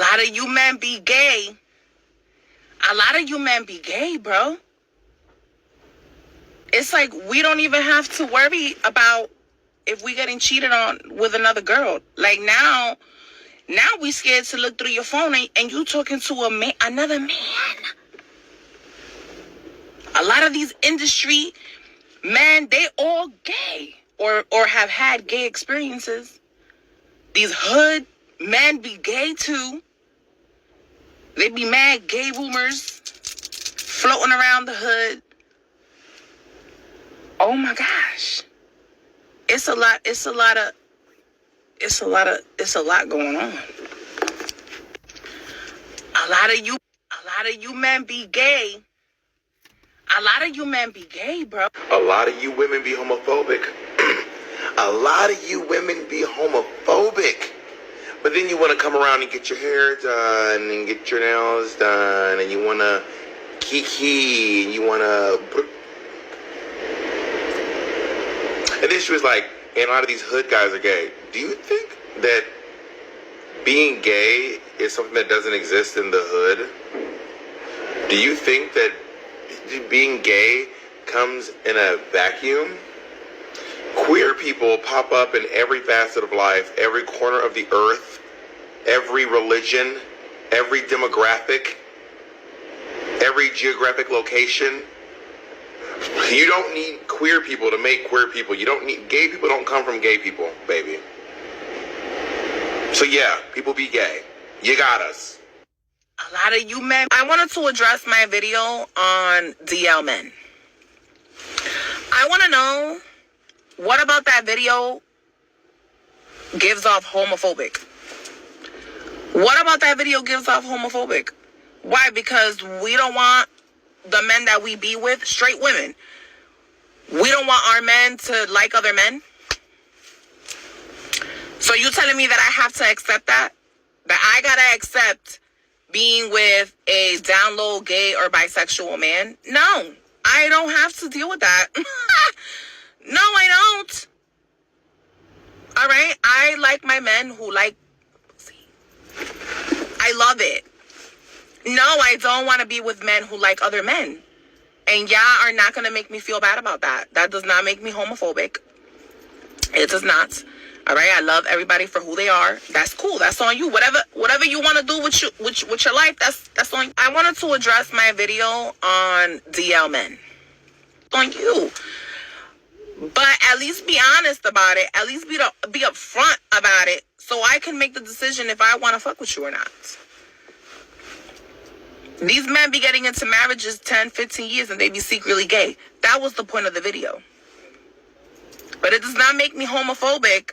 lot of you men be gay. A lot of you men be gay, bro. It's like we don't even have to worry about if we getting cheated on with another girl. Like now we scared to look through your phone and you talking to a man, another man. A lot of these industry men, they all gay or have had gay experiences. These hood men be gay too. They be mad gay rumors floating around the hood. Oh my gosh. It's a lot going on. A lot of you men be gay. A lot of you men be gay, bro. A lot of you women be homophobic. A lot of you women be homophobic. But then you want to come around and get your hair done and get your nails done and you want to kiki and you want to... And then she was like, and a lot of these hood guys are gay. Do you think that being gay is something that doesn't exist in the hood? Do you think that being gay comes in a vacuum? Queer people pop up in every facet of life, every corner of the earth, every religion, every demographic, every geographic location. You don't need queer people to make queer people. You don't need... Gay people don't come from gay people, baby. So yeah, people be gay. You got us. A lot of you men. I wanted to address my video on DL men. I want to know, what about that video gives off homophobic? What about that video gives off homophobic? Why? Because we don't want the men that we be with, straight women, we don't want our men to like other men. So you telling me that I have to accept that? That I gotta accept being with a down low gay or bisexual man? No, I don't have to deal with that. No, I don't. All right, I like my men who like pussy. I love it. No, I don't want to be with men who like other men. And y'all are not going to make me feel bad about that. That does not make me homophobic. It does not. All right, I love everybody for who they are. That's cool. That's on you. Whatever you want to do with your life, that's on you. I wanted to address my video on DL men. On you. But at least be honest about it. At least be upfront about it so I can make the decision if I want to fuck with you or not. These men be getting into marriages 10, 15 years and they be secretly gay. That was the point of the video. But it does not make me homophobic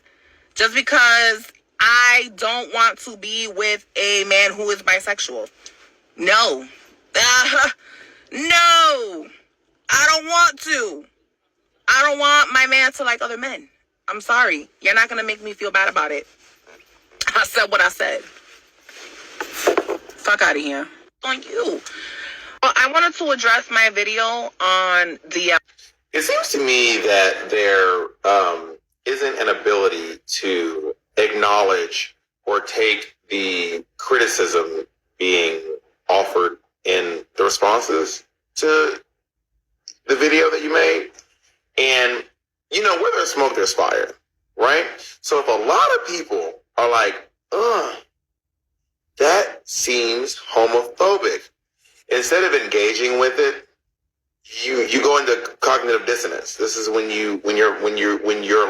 just because I don't want to be with a man who is bisexual. No. No. I don't want to. I don't want my man to like other men. I'm sorry. You're not going to make me feel bad about it. I said what I said. Fuck out of here. On you. Well, I wanted to address my video on the... It seems to me that there isn't an ability to acknowledge or take the criticism being offered in the responses to the video that you made. And, you know, where there's smoke, there's fire, right? So if a lot of people are like, that seems homophobic, instead of engaging with it, you go into cognitive dissonance. This is when your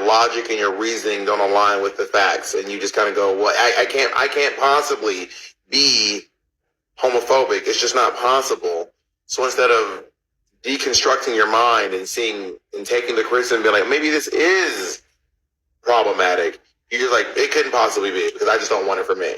logic and your reasoning don't align with the facts, and you just kind of go, well, I can't possibly be homophobic. It's just not possible. So instead of deconstructing your mind and seeing and taking the criticism and being like, maybe this is problematic, you're just like, it couldn't possibly be because I just don't want it for me.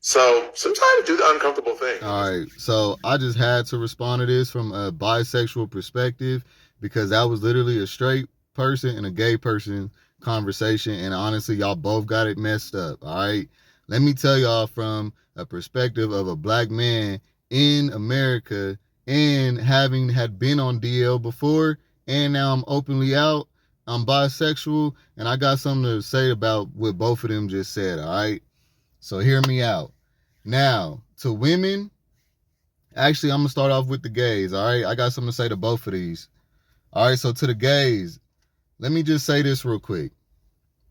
So sometimes do the uncomfortable thing. All right, so I just had to respond to this from a bisexual perspective because that was literally a straight person and a gay person conversation, and honestly, y'all both got it messed up, all right? Let me tell y'all from a perspective of a black man in America and having had been on DL before, and now I'm openly out, I'm bisexual, and I got something to say about what both of them just said, all right? So hear me out. Now, to women, actually, I'm going to start off with the gays, all right? I got something to say to both of these. All right, so to the gays, let me just say this real quick.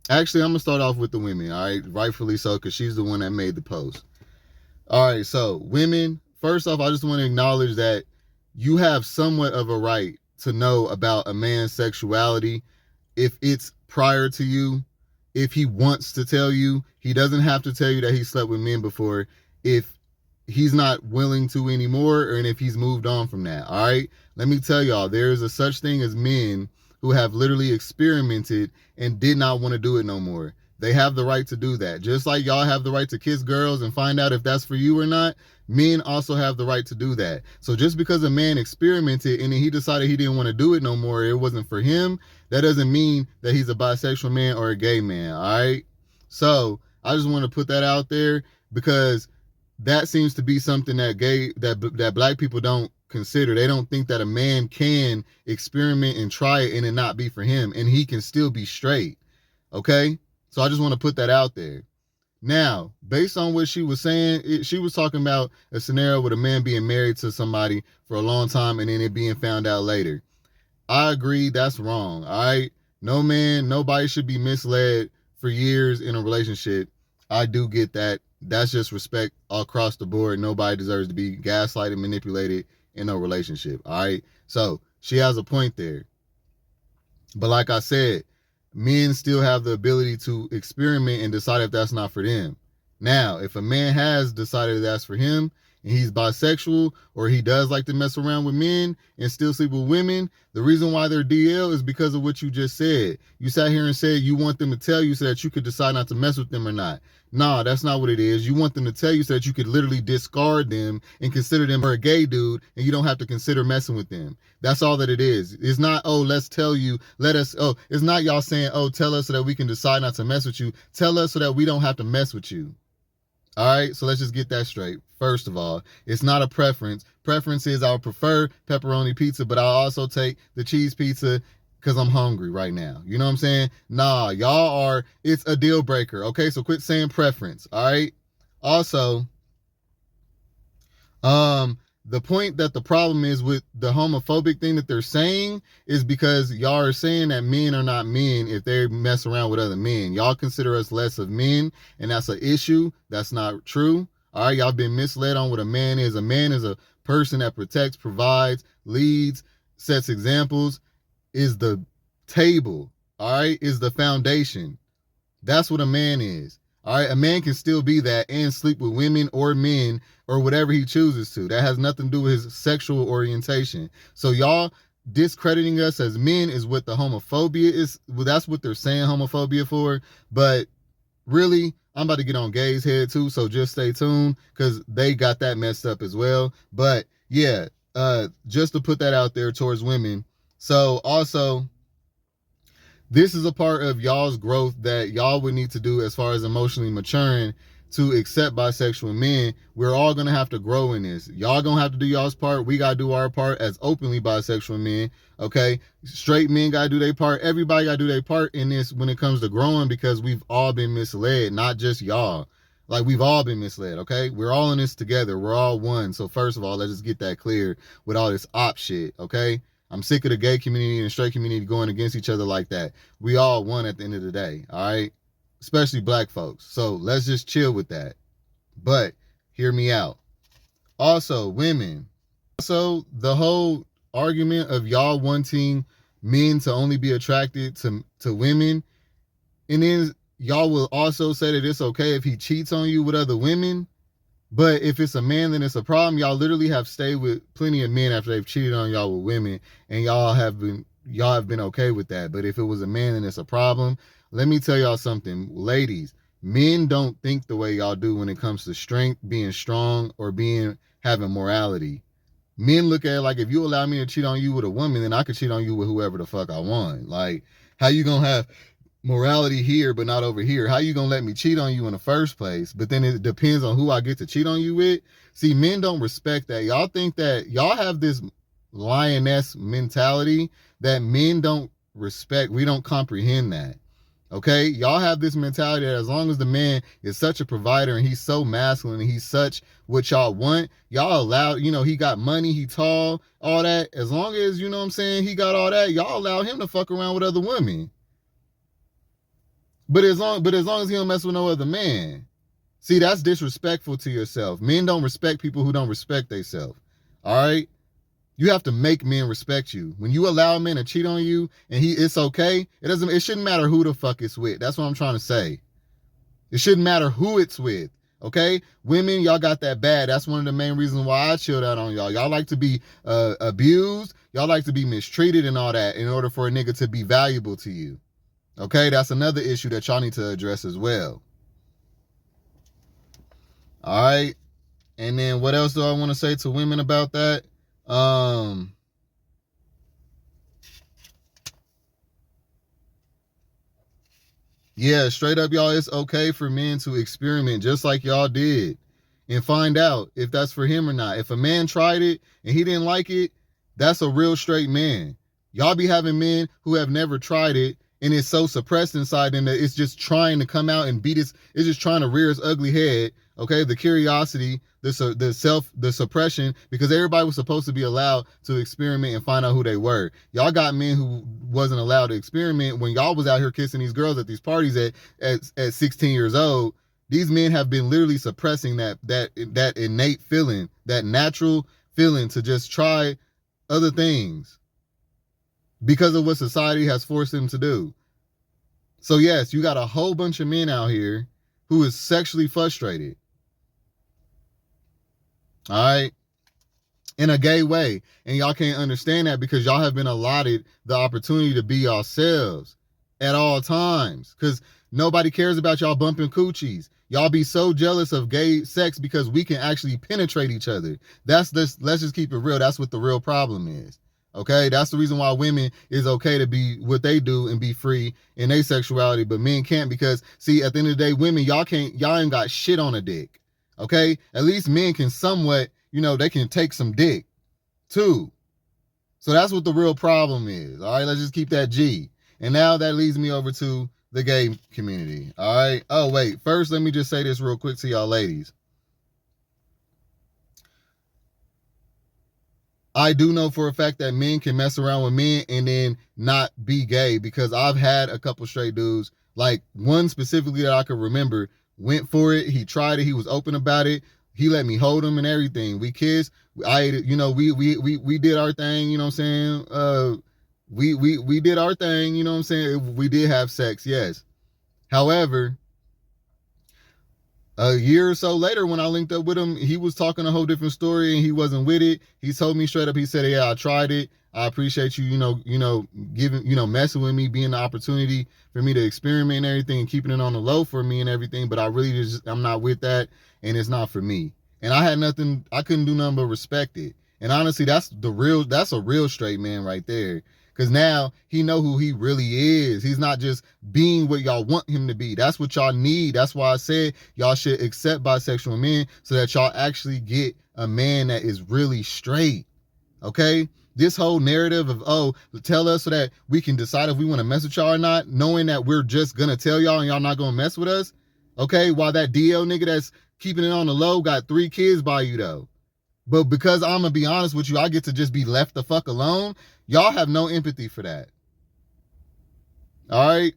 Actually, I'm going to start off with the women, all right? Rightfully so, because she's the one that made the post. All right, so women, first off, I just want to acknowledge that you have somewhat of a right to know about a man's sexuality if it's prior to you, if he wants to tell you. He doesn't have to tell you that he slept with men before if he's not willing to anymore, and if he's moved on from that. All right, let me tell y'all, there is a such thing as men who have literally experimented and did not want to do it no more. They have the right to do that. Just like y'all have the right to kiss girls and find out if that's for you or not, men also have the right to do that. So just because a man experimented and then he decided he didn't want to do it no more, it wasn't for him, that doesn't mean that he's a bisexual man or a gay man, all right? So I just want to put that out there because that seems to be something that black people don't consider. They don't think that a man can experiment and try it and it not be for him, and he can still be straight, okay? So I just want to put that out there. Now, based on what she was saying, she was talking about a scenario with a man being married to somebody for a long time and then it being found out later. I agree, that's wrong, all right? No man, nobody should be misled for years in a relationship. I do get that. That's just respect across the board. Nobody deserves to be gaslighted, manipulated in a relationship, all right? So she has a point there. But like I said, men still have the ability to experiment and decide if that's not for them. Now, if a man has decided that's for him and he's bisexual or he does like to mess around with men and still sleep with women, the reason why they're DL is because of what you just said. You sat here and said you want them to tell you so that you could decide not to mess with them or not. Nah, that's not what it is. You want them to tell you so that you could literally discard them and consider them a gay dude and you don't have to consider messing with them. That's all that it is. It's not, oh, let's tell you, it's not y'all saying, oh, tell us so that we can decide not to mess with you. Tell us so that we don't have to mess with you. All right, so let's just get that straight. First of all, it's not a preference. Preference is I would prefer pepperoni pizza, but I'll also take the cheese pizza because I'm hungry right now. You know what I'm saying? Nah, it's a deal breaker. Okay, so quit saying preference. All right. Also, the point that the problem is with the homophobic thing that they're saying is because y'all are saying that men are not men if they mess around with other men. Y'all consider us less of men, and that's an issue. That's not true. All right, y'all been misled on what a man is. A man is a person that protects, provides, leads, sets examples, is the table, all right, is the foundation. That's what a man is. All right, a man can still be that and sleep with women or men or whatever he chooses to. That has nothing to do with his sexual orientation. So y'all discrediting us as men is what the homophobia is. Well, that's what they're saying homophobia for. But really, I'm about to get on gays' head too, so just stay tuned because they got that messed up as well. But yeah, just to put that out there towards women. So also, this is a part of y'all's growth that y'all would need to do as far as emotionally maturing to accept bisexual men. We're all going to have to grow in this. Y'all going to have to do y'all's part. We got to do our part as openly bisexual men, okay? Straight men got to do their part. Everybody got to do their part in this when it comes to growing because we've all been misled, not just y'all. Like, we've all been misled, okay? We're all in this together. We're all one. So first of all, let's just get that clear with all this op shit, okay? I'm sick of the gay community and the straight community going against each other like that. We all one at the end of the day, all right? Especially black folks. So let's just chill with that. But hear me out. Also, women. Also, the whole argument of y'all wanting men to only be attracted to women. And then y'all will also say that it's okay if he cheats on you with other women. But if it's a man, then it's a problem. Y'all literally have stayed with plenty of men after they've cheated on y'all with women, and y'all have been okay with that. But if it was a man, then it's a problem. Let me tell y'all something, ladies. Men don't think the way y'all do when it comes to strength, being strong, or having morality. Men look at it like, if you allow me to cheat on you with a woman, then I could cheat on you with whoever the fuck I want. Like, how you gonna have morality here but not over here? How you gonna let me cheat on you in the first place? But then it depends on who I get to cheat on you with. See, men don't respect that. Y'all think that y'all have this lioness mentality that men don't respect. We don't comprehend that. Okay, y'all have this mentality that as long as the man is such a provider and he's so masculine and he's such what y'all want, y'all allow, he got money, he tall, all that. As long as, you know what I'm saying, he got all that, y'all allow him to fuck around with other women. But as long as he don't mess with no other man. See, that's disrespectful to yourself. Men don't respect people who don't respect themselves. All right? You have to make men respect you. When you allow a man to cheat on you and it's okay, it shouldn't matter who the fuck it's with. That's what I'm trying to say. It shouldn't matter who it's with. Okay? Women, y'all got that bad. That's one of the main reasons why I chilled out on y'all. Y'all like to be abused. Y'all like to be mistreated and all that in order for a nigga to be valuable to you. Okay? That's another issue that y'all need to address as well. All right? And then what else do I want to say to women about that? Yeah, straight up, y'all, it's okay for men to experiment just like y'all did and find out if that's for him or not. If a man tried it and he didn't like it, that's a real straight man. Y'all be having men who have never tried it and it's so suppressed inside them that it's just trying to come out and it's just trying to rear its ugly head. Okay, the curiosity, the suppression, because everybody was supposed to be allowed to experiment and find out who they were. Y'all got men who wasn't allowed to experiment when y'all was out here kissing these girls at these parties at 16 years old. These men have been literally suppressing that innate feeling, that natural feeling to just try other things because of what society has forced them to do. So yes, you got a whole bunch of men out here who is sexually frustrated. All right, in a gay way. And y'all can't understand that because y'all have been allotted the opportunity to be yourselves at all times. Because nobody cares about y'all bumping coochies. Y'all be so jealous of gay sex because we can actually penetrate each other. Let's just keep it real. That's what the real problem is. Okay, that's the reason why women is okay to be what they do and be free in their sexuality, but men can't because, see, at the end of the day, women, y'all ain't got shit on a dick. Okay, at least men can somewhat, they can take some dick too. So that's what the real problem is. All right, let's just keep that G. And now that leads me over to the gay community. All right. Oh, wait. First, let me just say this real quick to y'all ladies. I do know for a fact that men can mess around with men and then not be gay because I've had a couple straight dudes, like one specifically that I could remember, went for it. He tried it. He was open about it. He let me hold him and everything. We kissed. I ate it. We did our thing. You know what I'm saying? We did our thing. You know what I'm saying? We did have sex. Yes. However, a year or so later, when I linked up with him, he was talking a whole different story and he wasn't with it. He told me straight up, he said, yeah, I tried it. I appreciate you, giving, messing with me, being the opportunity for me to experiment and everything and keeping it on the low for me and everything. But I really I'm not with that and it's not for me. And I couldn't do nothing but respect it. And honestly, that's a real straight man right there. Because now he know who he really is. He's not just being what y'all want him to be. That's what y'all need. That's why I said y'all should accept bisexual men so that y'all actually get a man that is really straight. Okay? This whole narrative of, tell us so that we can decide if we want to mess with y'all or not, knowing that we're just going to tell y'all and y'all not going to mess with us. Okay? While that DL nigga that's keeping it on the low got 3 kids by you though. But because I'm going to be honest with you, I get to just be left the fuck alone. Y'all have no empathy for that. All right?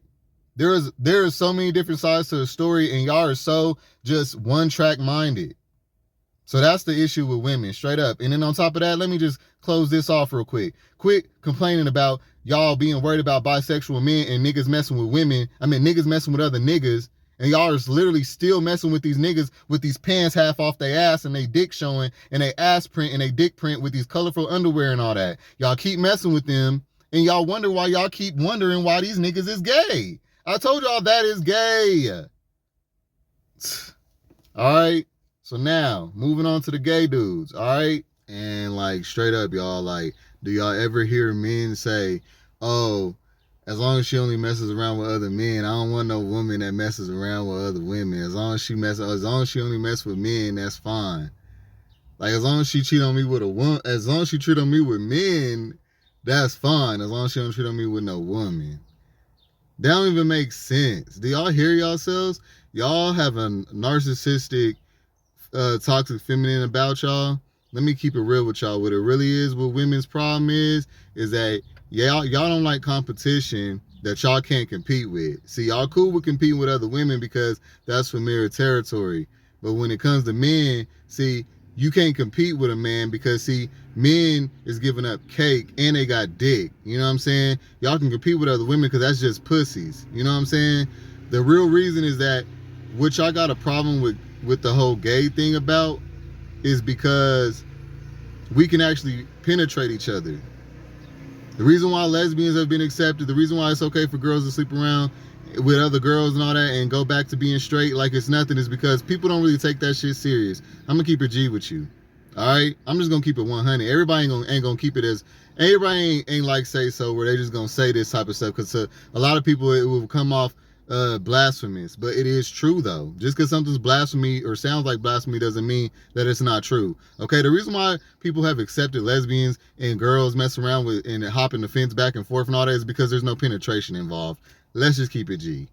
There is so many different sides to the story and y'all are so just one track minded. So that's the issue with women, straight up. And then on top of that, let me just close this off real quick. Quit complaining about y'all being worried about bisexual men and niggas messing with women. Niggas messing with other niggas. And y'all is literally still messing with these niggas with these pants half off their ass and they dick showing and they ass print and they dick print with these colorful underwear and all that. Y'all keep messing with them and y'all wonder why y'all keep wondering why these niggas is gay. I told y'all that is gay. All right. So now moving on to the gay dudes. All right. And like straight up, y'all, like, do y'all ever hear men say, oh, as long as she only messes around with other men, I don't want no woman that messes around with other women. As long as she only messes with men, that's fine. Like, as long as she cheat on me with a woman, as long as she treat on me with men, that's fine. As long as she don't treat on me with no woman. That don't even make sense. Do y'all hear yourselves? Y'all have a narcissistic, toxic feminine about y'all. Let me keep it real with y'all. What it really is, what women's problem is that y'all don't like competition that y'all can't compete with. See, y'all cool with competing with other women because that's familiar territory. But when it comes to men, see, you can't compete with a man because, see, men is giving up cake and they got dick. You know what I'm saying? Y'all can compete with other women because that's just pussies. You know what I'm saying? The real reason is that what y'all got a problem with the whole gay thing about is because we can actually penetrate each other. The reason why lesbians have been accepted, the reason why it's okay for girls to sleep around with other girls and all that and go back to being straight like it's nothing is because people don't really take that shit serious. I'm gonna keep it G with you. All right? I'm just gonna keep it 100. Everybody ain't gonna keep it as, everybody ain't like say so where they just gonna say this type of stuff because a lot of people it will come off blasphemous, but it is true though. Just because something's blasphemy or sounds like blasphemy doesn't mean that it's not true. Okay, the reason why people have accepted lesbians and girls mess around with and hopping the fence back and forth and all that is because there's no penetration involved. Let's just keep it G.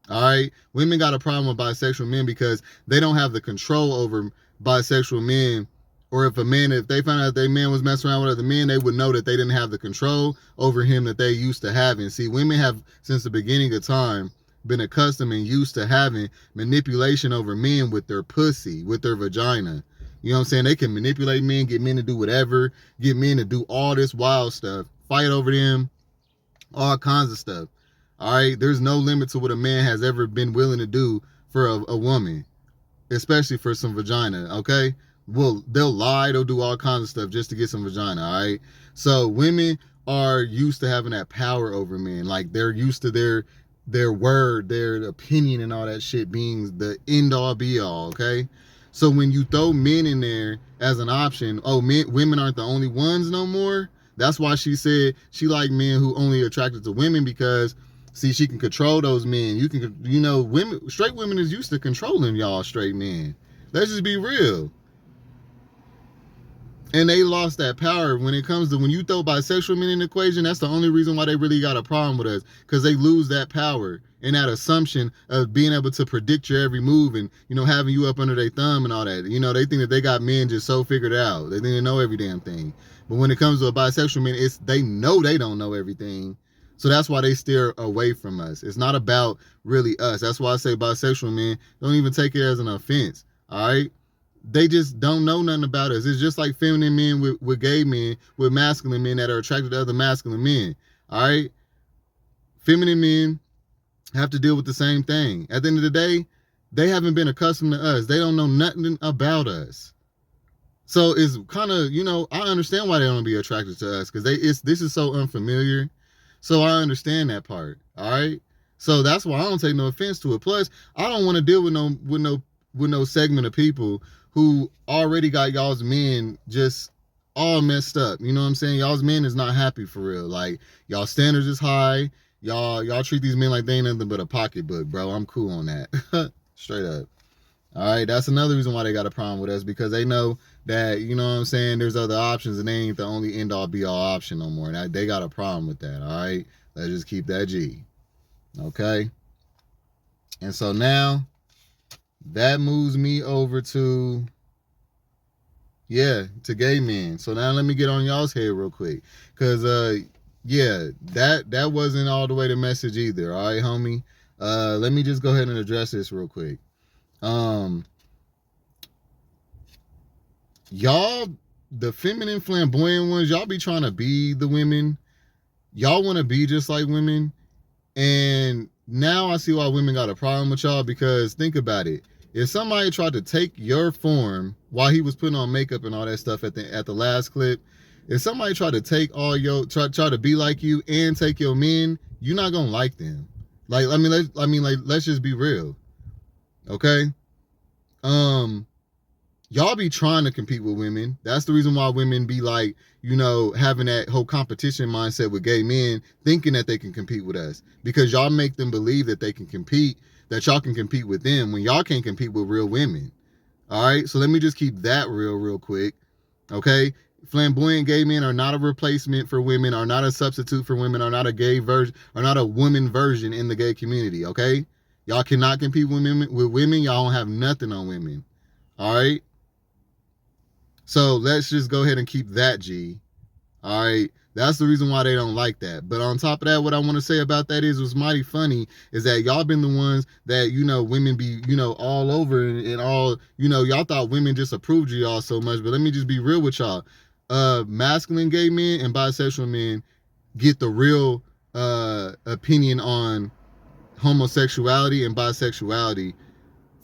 All right, women got a problem with bisexual men because they don't have the control over bisexual men. Or if they found out their man was messing around with other men, they would know that they didn't have the control over him that they used to having. See, women have since the beginning of time been accustomed and used to having manipulation over men with their pussy, with their vagina. You know what I'm saying? They can manipulate men, get men to do whatever, get men to do all this wild stuff, fight over them, all kinds of stuff. All right? There's no limit to what a man has ever been willing to do for a woman, especially for some vagina, okay? Well, they'll lie, they'll do all kinds of stuff just to get some vagina, all right? So women are used to having that power over men. Like, they're used to their word, their opinion and all that shit being the end all be all, okay? So when you throw men in there as an option, women aren't the only ones no more. That's why she said she like men who only attracted to women because, see, she can control those men. Straight women is used to controlling y'all straight men. Let's just be real. And they lost that power when it comes to when you throw bisexual men in the equation. That's the only reason why they really got a problem with us, because they lose that power and that assumption of being able to predict your every move and, having you up under their thumb and all that. They think that they got men just so figured out. They think they know every damn thing. But when it comes to a bisexual man, they know they don't know everything. So that's why they steer away from us. It's not about really us. That's why I say bisexual men don't even take it as an offense. All right? They just don't know nothing about us. It's just like feminine men with gay men, with masculine men that are attracted to other masculine men. All right? Feminine men have to deal with the same thing. At the end of the day, they haven't been accustomed to us. They don't know nothing about us. So it's kind of, I understand why they don't be attracted to us, because this is so unfamiliar. So I understand that part. All right? So that's why I don't take no offense to it. Plus, I don't want to deal with no segment of people who already got y'all's men just all messed up. You know what I'm saying? Y'all's men is not happy for real. Like, y'all standards is high. Y'all treat these men like they ain't nothing but a pocketbook, bro. I'm cool on that. Straight up. All right, that's another reason why they got a problem with us, because they know that, you know what I'm saying, there's other options and they ain't the only end all be all option no more. And they got a problem with that. All right, let's just keep that G. Okay. And so now that moves me over to gay men. So now let me get on y'all's head real quick, because that wasn't all the way the message either. All right, homie. Let me just go ahead and address this real quick. Y'all, the feminine flamboyant ones, y'all be trying to be the women. Y'all want to be just like women. And now I see why women got a problem with y'all, because think about it. If somebody tried to take your form while he was putting on makeup and all that stuff at the last clip, if somebody tried to take all try to be like you and take your men, you're not gonna like them. Like, let's just be real. Okay? Y'all be trying to compete with women. That's the reason why women be like, having that whole competition mindset with gay men, thinking that they can compete with us, because y'all make them believe that they can compete, that y'all can compete with them when y'all can't compete with real women. All right, so let me just keep that real quick. Okay, Flamboyant gay men are not a replacement for women, are not a substitute for women, are not a gay version, are not a woman version in the gay community, okay? Y'all cannot compete with women. Y'all don't have nothing on women. All right? So let's just go ahead and keep that G. All right? That's the reason why they don't like that. But on top of that, what I want to say about that is what's mighty funny is that y'all been the ones that, women be, all over and all, y'all thought women just approved of y'all so much. But let me just be real with y'all. Masculine gay men and bisexual men get the real opinion on homosexuality and bisexuality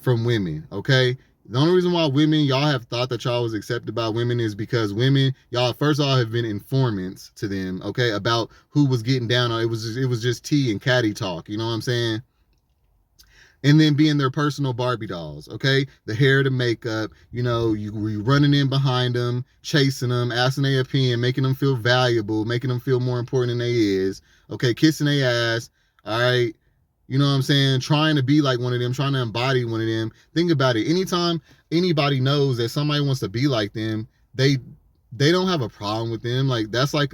from women, okay? The only reason why women, y'all have thought that y'all was accepted by women is because women, y'all first of all have been informants to them, okay, about who was getting down on it. It was just tea and catty talk, you know what I'm saying? And then being their personal Barbie dolls, okay? The hair, the makeup, you running in behind them, chasing them, asking their opinion, making them feel valuable, making them feel more important than they is, okay? Kissing their ass, all right? You know what I'm saying? Trying to be like one of them, trying to embody one of them. Think about it. Anytime anybody knows that somebody wants to be like them, they don't have a problem with them. Like that's like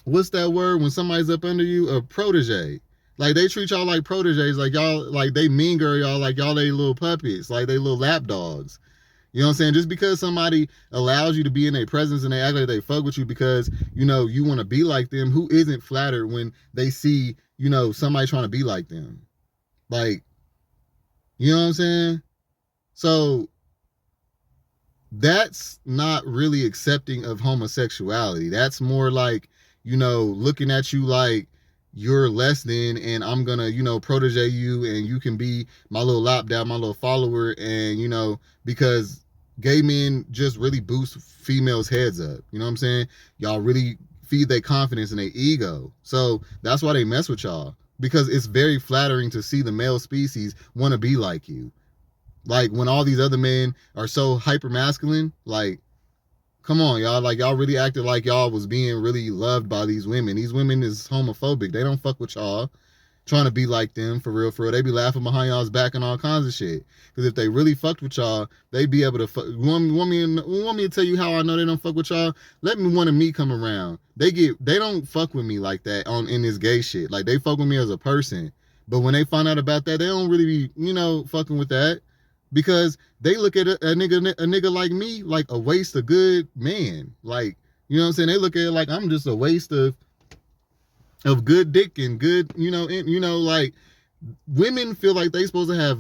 what's that word when somebody's up under you? A protege. Like they treat y'all like proteges, like y'all, like they mean girl y'all, like y'all they little puppets, like they little lap dogs. You know what I'm saying? Just because somebody allows you to be in their presence and they act like they fuck with you because, you want to be like them, who isn't flattered when they see, somebody trying to be like them? Like, you know what I'm saying? So that's not really accepting of homosexuality. That's more like, looking at you like you're less than and I'm gonna, protege you and you can be my little lap down, my little follower, and because gay men just really boost females' heads up. You know what I'm saying? Y'all really feed their confidence and their ego. So that's why they mess with y'all. Because it's very flattering to see the male species want to be like you. Like when all these other men are so hyper masculine, like, come on, y'all. Like y'all really acted like y'all was being really loved by these women. These women is homophobic. They don't fuck with y'all. Trying to be like them for real, for real. They be laughing behind y'all's back and all kinds of shit. Because if they really fucked with y'all, they'd be able to fuck. Want me to tell you how I know they don't fuck with y'all? Let me one of me come around. They don't fuck with me like that in this gay shit. Like they fuck with me as a person. But when they find out about that, they don't really be, fucking with that. Because they look at a nigga like me like a waste of good man. Like, you know what I'm saying? They look at it like I'm just a waste of good dick and good, like women feel like they supposed to have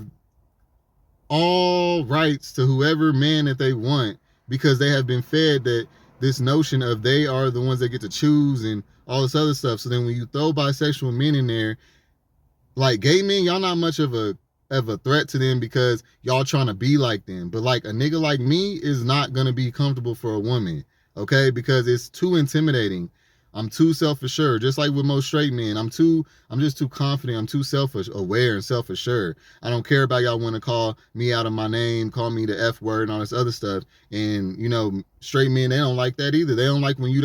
all rights to whoever man that they want because they have been fed that this notion of they are the ones that get to choose and all this other stuff. So then when you throw bisexual men in there, like gay men, y'all not much of a threat to them because y'all trying to be like them. But like a nigga like me is not gonna be comfortable for a woman, okay? Because it's too intimidating. I'm too self-assured, just like with most straight men. I'm just too confident. I'm too self-aware and self-assured. I don't care about y'all want to call me out of my name, call me the F word and all this other stuff. And, straight men, they don't like that either. They don't like when you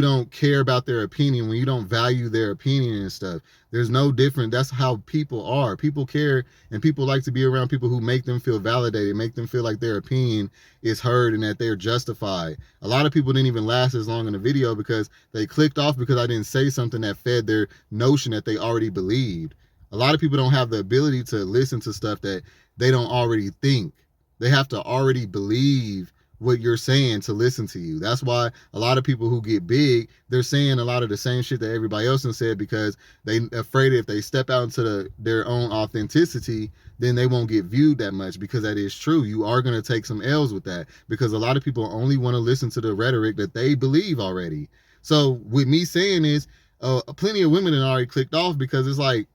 don't care about their opinion, when you don't value their opinion and stuff. There's no different. That's how people are. People care and people like to be around people who make them feel validated, make them feel like their opinion is heard and that they're justified. A lot of people didn't even last as long in the video because they clicked off because I didn't say something that fed their notion that they already believed. A lot of people don't have the ability to listen to stuff that they don't already think. They have to already believe what you're saying to listen to you. That's why a lot of people who get big, they're saying a lot of the same shit that everybody else has said because they afraid if they step out into their own authenticity, then they won't get viewed that much because that is true. You are going to take some L's with that because a lot of people only want to listen to the rhetoric that they believe already. So with me saying this, plenty of women have already clicked off because it's like,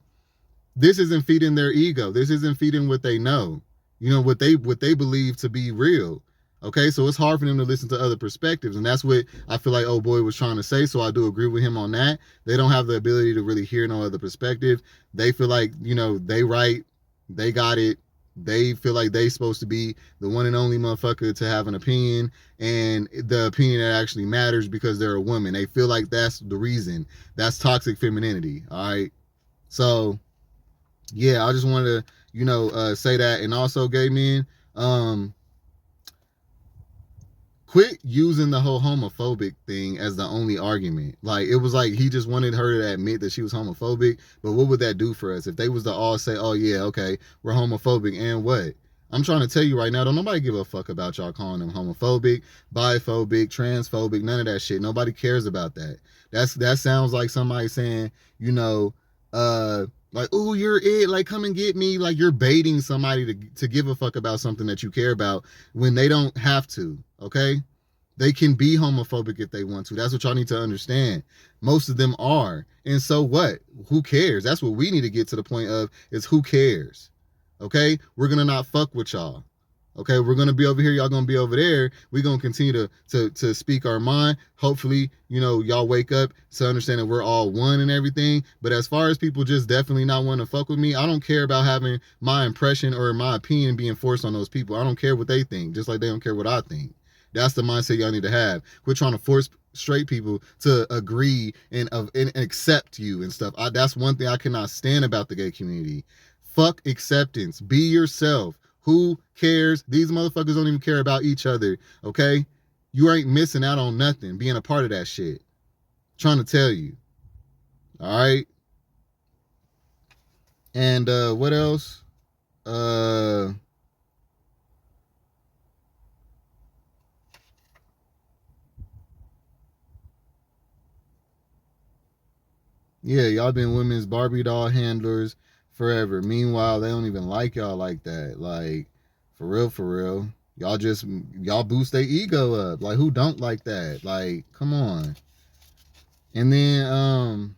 this isn't feeding their ego. This isn't feeding what they know, what they believe to be real. Okay, so it's hard for them to listen to other perspectives. And that's what I feel like old boy was trying to say. So I do agree with him on that. They don't have the ability to really hear no other perspective. They feel like, they right, they got it. They feel like they supposed to be the one and only motherfucker to have an opinion and the opinion that actually matters because they're a woman. They feel like that's the reason. That's toxic femininity. All right. So yeah, I just wanted to, say that. And also gay men, quit using the whole homophobic thing as the only argument. Like, it was like he just wanted her to admit that she was homophobic, but what would that do for us if they was to all say, oh yeah, okay, we're homophobic, and what? I'm trying to tell you right now, don't nobody give a fuck about y'all calling them homophobic, biphobic, transphobic, none of that shit. Nobody cares about that. That sounds like somebody saying, you know, like, oh, you're it, like, come and get me. Like, you're baiting somebody to give a fuck about something that you care about when they don't have to, okay? They can be homophobic if they want to. That's what y'all need to understand. Most of them are. And so what? Who cares? That's what we need to get to the point of, is who cares? Okay? We're going to not fuck with y'all. Okay? We're going to be over here. Y'all going to be over there. We're going to continue to speak our mind. Hopefully, you know, y'all wake up to understand that we're all one and everything. But as far as people just definitely not wanting to fuck with me, I don't care about having my impression or my opinion being forced on those people. I don't care what they think, just like they don't care what I think. That's the mindset y'all need to have. Quit trying to force straight people to agree and accept you and stuff. That's one thing I cannot stand about the gay community. Fuck acceptance. Be yourself. Who cares? These motherfuckers don't even care about each other, okay? You ain't missing out on nothing being a part of that shit. Trying to tell you. All right? And what else? Yeah, y'all been women's Barbie doll handlers forever. Meanwhile, they don't even like y'all like that. Like, for real, for real. Y'all boost their ego up. Like, who don't like that? Like, come on. And then,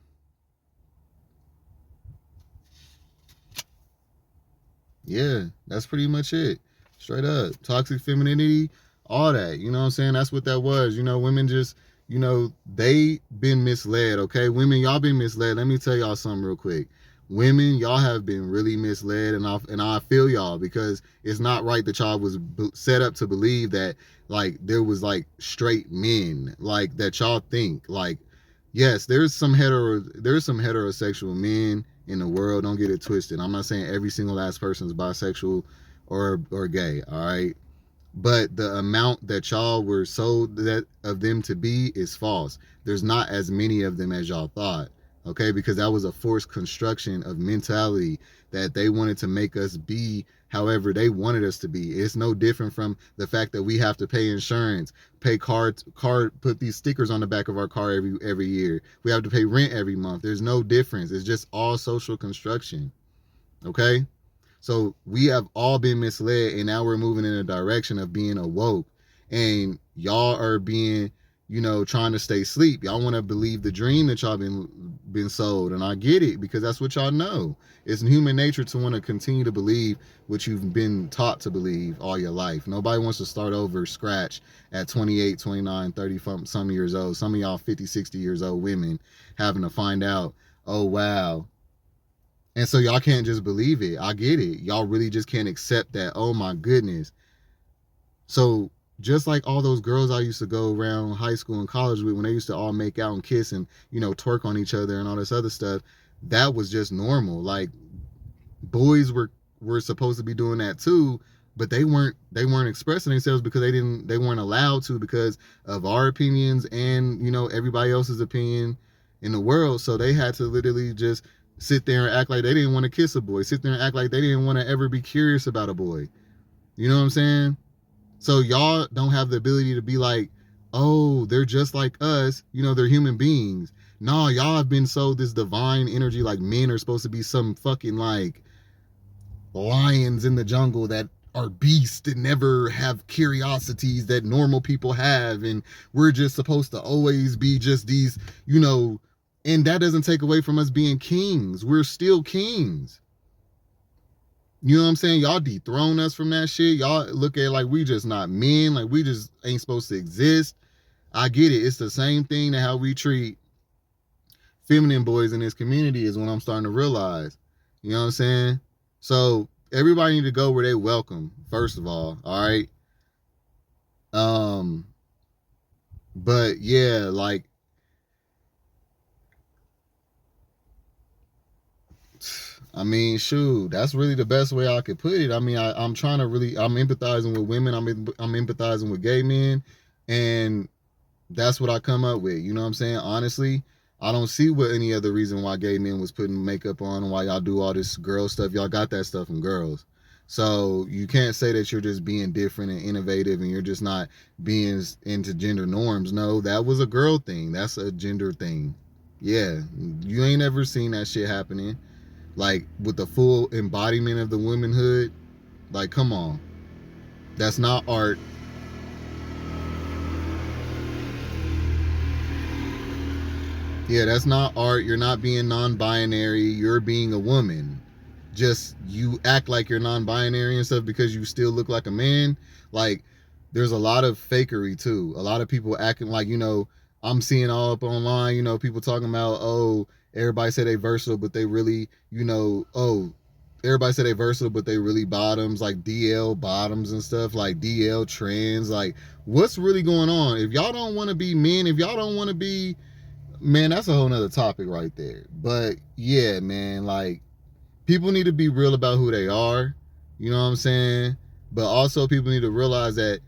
yeah, that's pretty much it. Straight up. Toxic femininity, all that. You know what I'm saying? That's what that was. You know, women just, you know, they been misled, okay? Women, y'all been misled. Let me tell y'all something real quick. Women, y'all have been really misled, and I feel y'all, because it's not right that y'all was set up to believe that, like, there was, like, straight men, like, that y'all think. Like, yes, there's some heterosexual men in the world. Don't get it twisted. I'm not saying every single last person is bisexual or gay, all right? But the amount that y'all were sold that of them to be is false. There's not as many of them as y'all thought, okay? Because that was a forced construction of mentality that they wanted to make us be however they wanted us to be. It's no different from the fact that we have to pay insurance, pay put these stickers on the back of our car every year. We have to pay rent every month. There's no difference. It's just all social construction, okay? So we have all been misled, and now we're moving in a direction of being awoke. And y'all are being, you know, trying to stay asleep. Y'all want to believe the dream that y'all been sold, and I get it, because that's what y'all know. It's in human nature to want to continue to believe what you've been taught to believe all your life. Nobody wants to start over scratch at 28, 29, 30 some years old. Some of y'all 50, 60 years old women having to find out, oh wow. And so y'all can't just believe it. I get it. Y'all really just can't accept that. Oh my goodness. So just like all those girls I used to go around high school and college with, when they used to all make out and kiss and, you know, twerk on each other and all this other stuff, that was just normal. Like, boys were supposed to be doing that too, but they weren't expressing themselves because they weren't allowed to, because of our opinions and, you know, everybody else's opinion in the world. So they had to literally just sit there and act like they didn't want to kiss a boy, sit there and act like they didn't want to ever be curious about a boy. You know what I'm saying? So y'all don't have the ability to be like, oh, they're just like us, you know, they're human beings. No, y'all have been sold this divine energy, like men are supposed to be some fucking like lions in the jungle that are beasts and never have curiosities that normal people have, and we're just supposed to always be just these, you know. And that doesn't take away from us being kings. We're still kings. You know what I'm saying? Y'all dethrone us from that shit. Y'all look at it like we just not men, like we just ain't supposed to exist. I get it. It's the same thing that how we treat feminine boys in this community is what I'm starting to realize. You know what I'm saying? So everybody need to go where they welcome, first of all right? But yeah, like, I mean, shoot, that's really the best way I could put it. I mean, I'm trying to really, I'm empathizing with women. I'm empathizing with gay men. And that's what I come up with. You know what I'm saying? Honestly, I don't see what any other reason why gay men was putting makeup on and why y'all do all this girl stuff. Y'all got that stuff from girls. So you can't say that you're just being different and innovative and you're just not being into gender norms. No, that was a girl thing. That's a gender thing. Yeah, you ain't ever seen that shit happening. Like with the full embodiment of the womanhood. Like, come on. That's not art. Yeah, that's not art. You're not being non-binary. You're being a woman. Just you act like you're non-binary and stuff because you still look like a man. Like, there's a lot of fakery too. A lot of people acting like, you know, I'm seeing all up online, you know, people talking about, oh, everybody say they versatile, but they really, you know, oh, everybody say they versatile, but they really bottoms, like DL bottoms and stuff, like DL trans. Like, what's really going on? If y'all don't want to be men, if y'all don't want to be, man, that's a whole nother topic right there. But yeah, man, like, people need to be real about who they are. You know what I'm saying? But also people need to realize that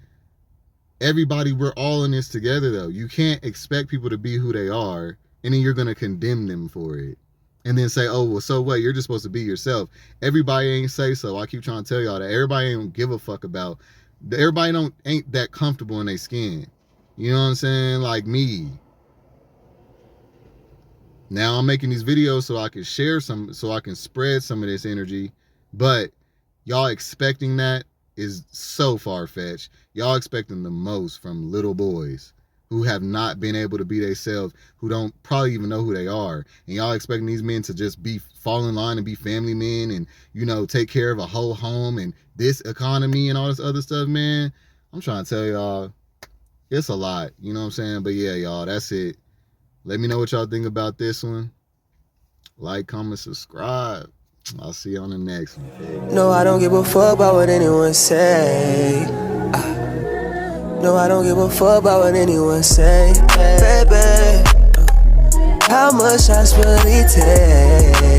everybody, we're all in this together though. You can't expect people to be who they are and then you're going to condemn them for it. And then say, oh, well, so what? You're just supposed to be yourself. Everybody ain't say so. I keep trying to tell y'all that everybody ain't give a fuck about. Everybody ain't that comfortable in their skin. You know what I'm saying? Like me. Now I'm making these videos so I can share some, so I can spread some of this energy. But y'all expecting that is so far-fetched. Y'all expecting the most from little boys who have not been able to be themselves, who don't probably even know who they are. And y'all expecting these men to just fall in line and be family men and, you know, take care of a whole home and this economy and all this other stuff, man. I'm trying to tell y'all, it's a lot. You know what I'm saying? But yeah, y'all, that's it. Let me know what y'all think about this one. Like, comment, subscribe. I'll see you on the next one. No, I don't give a fuck about what anyone say. No, I don't give a fuck about what anyone say. Baby, how much I really take.